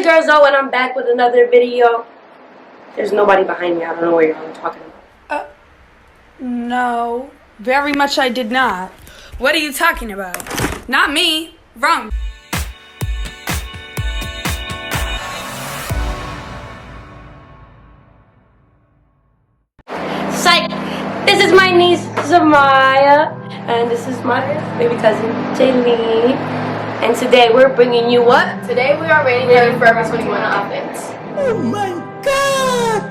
girl Zoe, and I'm back with another video. There's nobody behind me. I don't know what you're talking about. No, very much I did not. What are you talking about? Not me. Wrong. Psych! This is my niece, Zamaya, and this is my baby cousin, Jayleen. And today we're bringing you what? Today we are rating the Forever 21 outfits. Oh my god!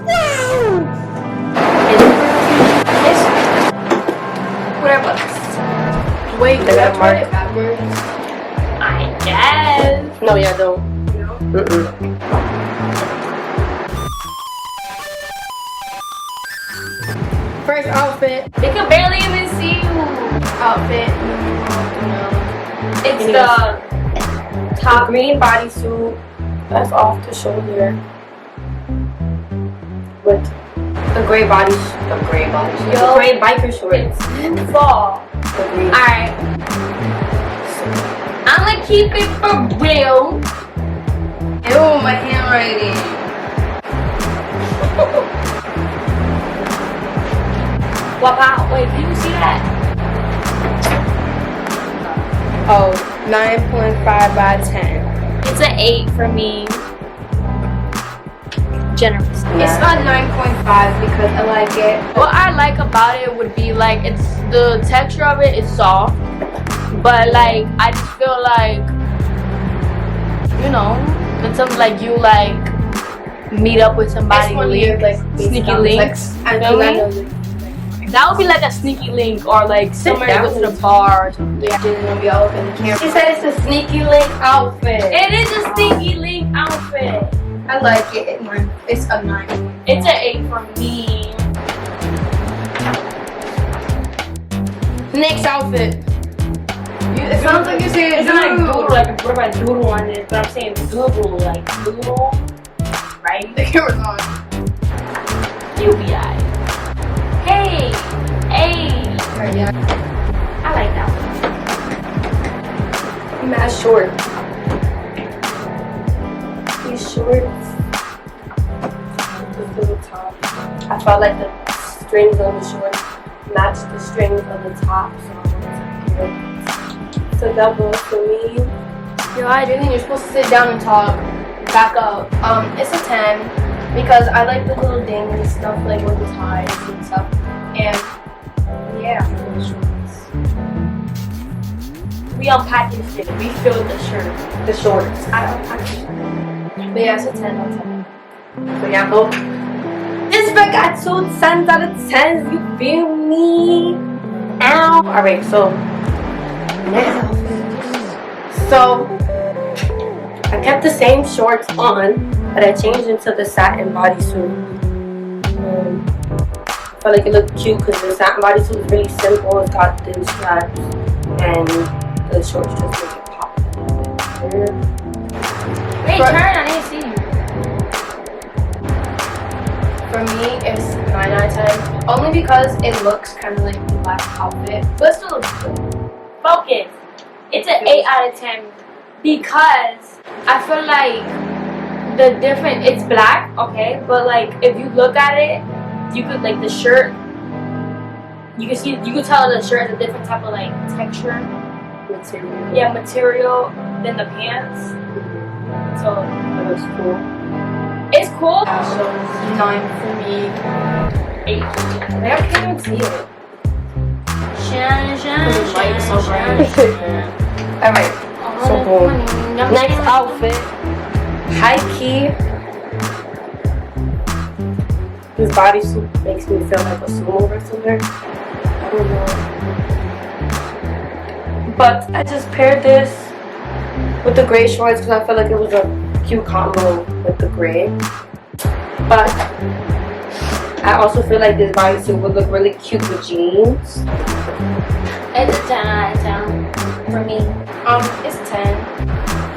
Wow! Whatever. Wait, did I write it backwards? I guess. No, yeah, don't. No? First outfit. They can barely even see you. Outfit. It's the top green bodysuit that's off the shoulder with the gray the gray biker shorts. Fall. Alright. I'm gonna keep it for real. Ew, my handwriting. Wow, wait, can you see that? Oh, 9.5 by 10. It's an 8 for me. Generous. It's not 9.5 because I like it. What I like about it would be like it's the texture of it is soft, but like I just feel like, you know, it's something like you like meet up with somebody, sneaky links. That would be like a sneaky link, or like somewhere to go to the bar or something. Yeah, gonna be all up in the camera. She said it's a sneaky link outfit. It is a sneaky link outfit. I like it. It's a 9. It's an 8 for me. Next outfit. It sounds like you're saying it's not like doodle, like what about doodle on this, but I'm saying doodle, like doodle, right? The camera's on. UBI. Hey! Yeah. I like that one. Mad short. These shorts. This little top. I felt like the strings on the shorts matched the strings on the top, so I wanted to pair it. It's a double for me. Yo, I do think you're supposed to sit down and talk. Back up. It's a 10 because I like the little dangly stuff, like with the ties and stuff. And yeah, for the shorts. We unpackaged it. We filled the shirt. The shorts. I unpackaged it. But yeah, it's a 10 out of 10. So yeah, both. This one got 2 10s out of 10s. You feel me? Ow. Alright, so next outfit. So I kept the same shorts on, but I changed into the satin bodysuit. I felt like it looked cute because the satin bodysuit is really simple. It's got thin straps, and the shorts just make it pop a little bit. Wait, turn. I didn't see you. For me, it's 9 out of 10. Only because it looks kind of like the last outfit, but it still looks good. Focus. It's an 8 out of 10 because I feel like the different. It's black, okay, but like if you look at it, you could like the shirt. You could tell the shirt is a different type of like texture. Material. Yeah, material than the pants. So That looks cool. it's cool. So 9 for me. 8. I can't even see it. The light is so bright. Alright. So cool. Next outfit. High key. This bodysuit makes me feel like a sumo wrestler. I don't know. But I just paired this with the gray shorts because I felt like it was a cute combo with the gray. But I also feel like this bodysuit would look really cute with jeans. It's a 10 out of 10 for me. It's 10.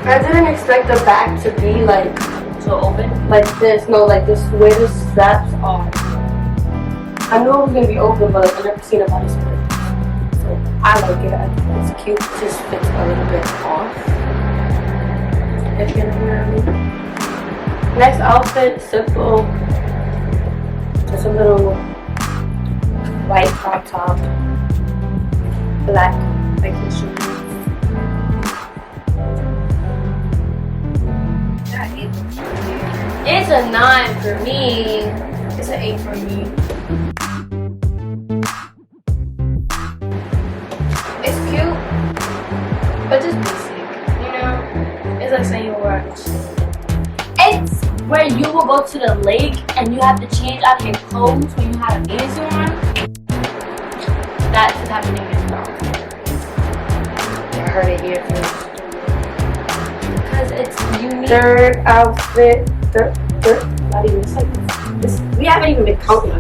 I didn't expect the back to be like So open. like this. No, like this way the straps are. I knew it was gonna be open, but like, I've never seen a bodysuit like this. So I like it. I think it's cute. It just fits a little bit off. If you're gonna wear girly. Next outfit, simple. Just a little white crop top, black biking shoes. It's a 9 for me. It's an 8 for me. It's cute, but just basic, you know? It's like saying you were. It's where you will go to the lake and you have to change out your clothes when you have a bathing suit on. That's what's happening in this I heard it here first. because it's unique. Third outfit, not even this. We haven't even been counting.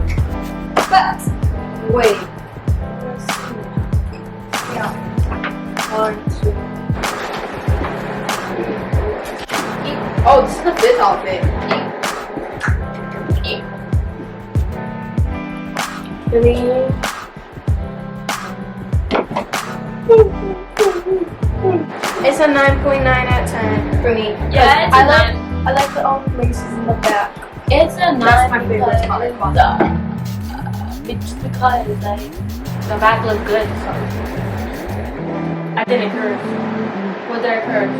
But wait. Yeah. 1, 2, 3, 4. Oh, this is the 5th outfit. 3. It's a 9.9 out of 10 for me. Yeah, I like the laces in the back. it's a 9 That's my favorite because, color. it's because like the back looks good. So. I didn't curve. What did I curve?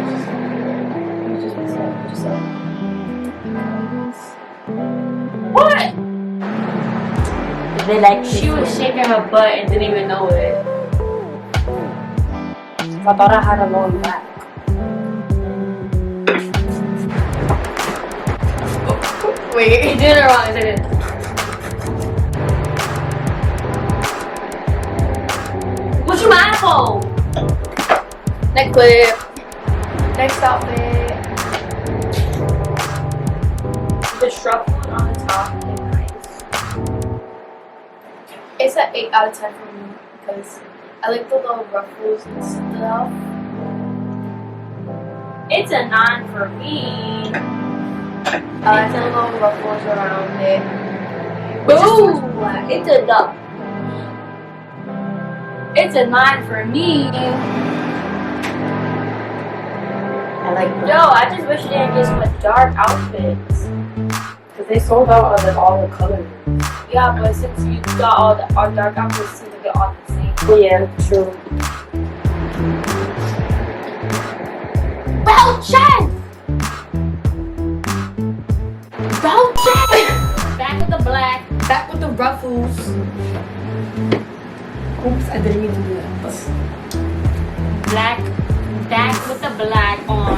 What? They like She was shaking her butt and didn't even know it. I thought I had a long back. Wait. You did it wrong, isn't it? What you mad for? Next clip. Next outfit. The shuffle on the top is nice. It's an 8 out of 10 for me because I like the little ruffles and stuff. It's a 9 for me. I like the little ruffles around it. Boom! It's a duck. It's a 9 for me. I like Yo, I just wish you didn't get some dark outfits. because they sold out of all the colors. Yeah, but since you got all dark outfits, seem to get all the same. Yeah, true. Bell check! Bell check! Back with the black. Back with the ruffles. Oops, I didn't even do that. But Black. Back with the black on.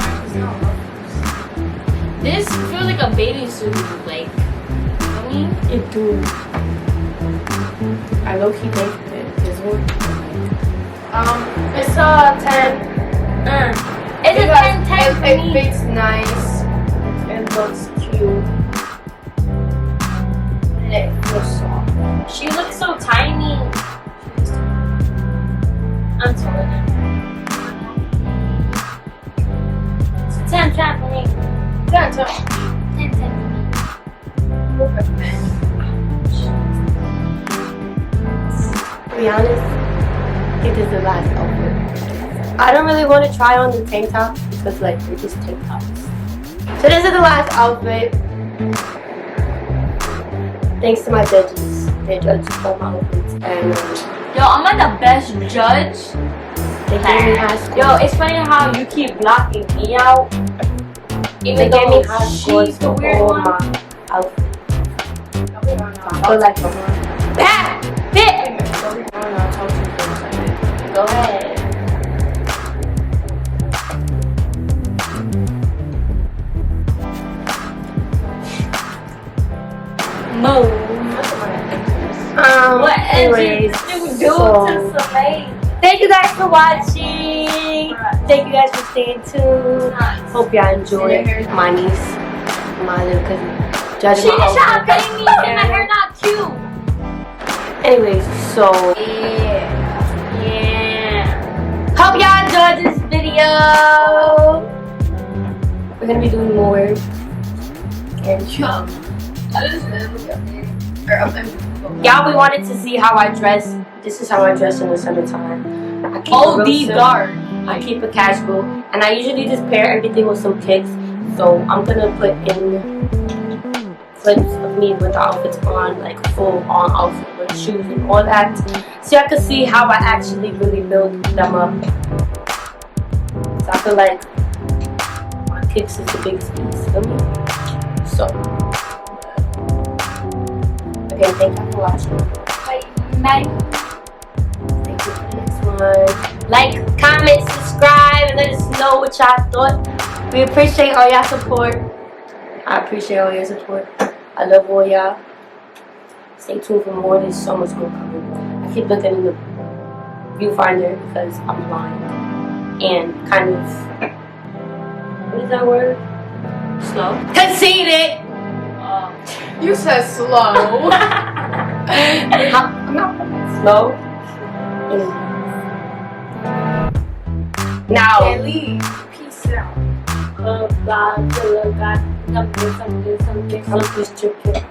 This feels like a bathing suit, like. I mean, it do. I low key think it is one. It's a 10. it's a 10 Because for it me. fits nice. It looks cute. And it feels soft. She looks so tiny. I'm taller than her. It's a 10 for me. 10, 10. 10 for me. To be honest, it is the last outfit. I don't really want to try on the tank top because like they're just tank tops. So this is the last outfit. Thanks to my judges. They judged all my outfits and Yo, I'm like the best judge. they gave me high score. Yo, it's funny how you keep blocking me out. They Even gave me though high scores she's the for weird all one. my outfits. I feel like That fit. Go ahead. Move. What anyways, you do so to Soleil? thank you guys for watching. Thank you guys for staying tuned. Hope y'all enjoyed my niece, my little cousin, judging She my just tried outfit. cutting me and my hair not cute. Anyways, so Yeah. hope y'all enjoyed this video. We're gonna be doing more. And y'all, we wanted to see how I dress. This is how I dress in the summertime. I keep it real OD simple. dark. I keep it casual, and I usually just pair everything with some kicks. So I'm gonna put in clips of me with the outfits on, like full on outfit with shoes and all that, so y'all can see how I actually really build them up. So I feel like my kicks is the biggest piece for me. So again, thank you for watching. Bye. Thank you for the next one. Like, comment, subscribe, and let us know what y'all thought. We appreciate all y'all support. I appreciate all your support. I love all y'all. Stay tuned for more. There's so much more coming. I keep looking in the viewfinder because I'm blind and kind of, what is that word? Slow. Conceited. You said slow. I'm not slow. Now. Leave. Peace out. I'm just tripping.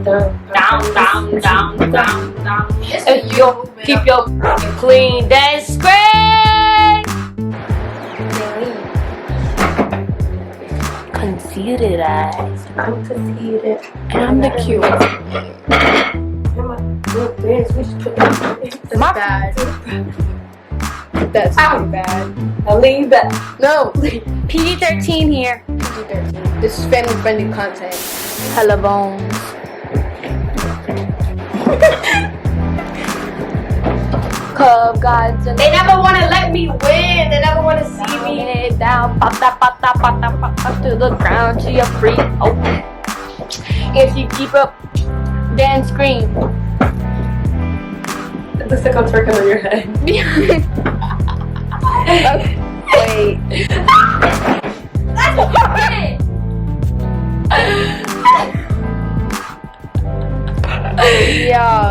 Down. If you keep your clean, that's great. Conceited eyes. I'm conceited. And I'm the cutest. That's bad. That's too bad. I'll leave that. No. PG-13 here. PG-13. This is family-friendly content. Hella bones. Cub gods and They never want to let me win. They never want to see me. head down, pop to the ground. She a freak. Oh, if you keep up, then scream. It looks like I'm twerking on your head. Wait. That's it. Yo.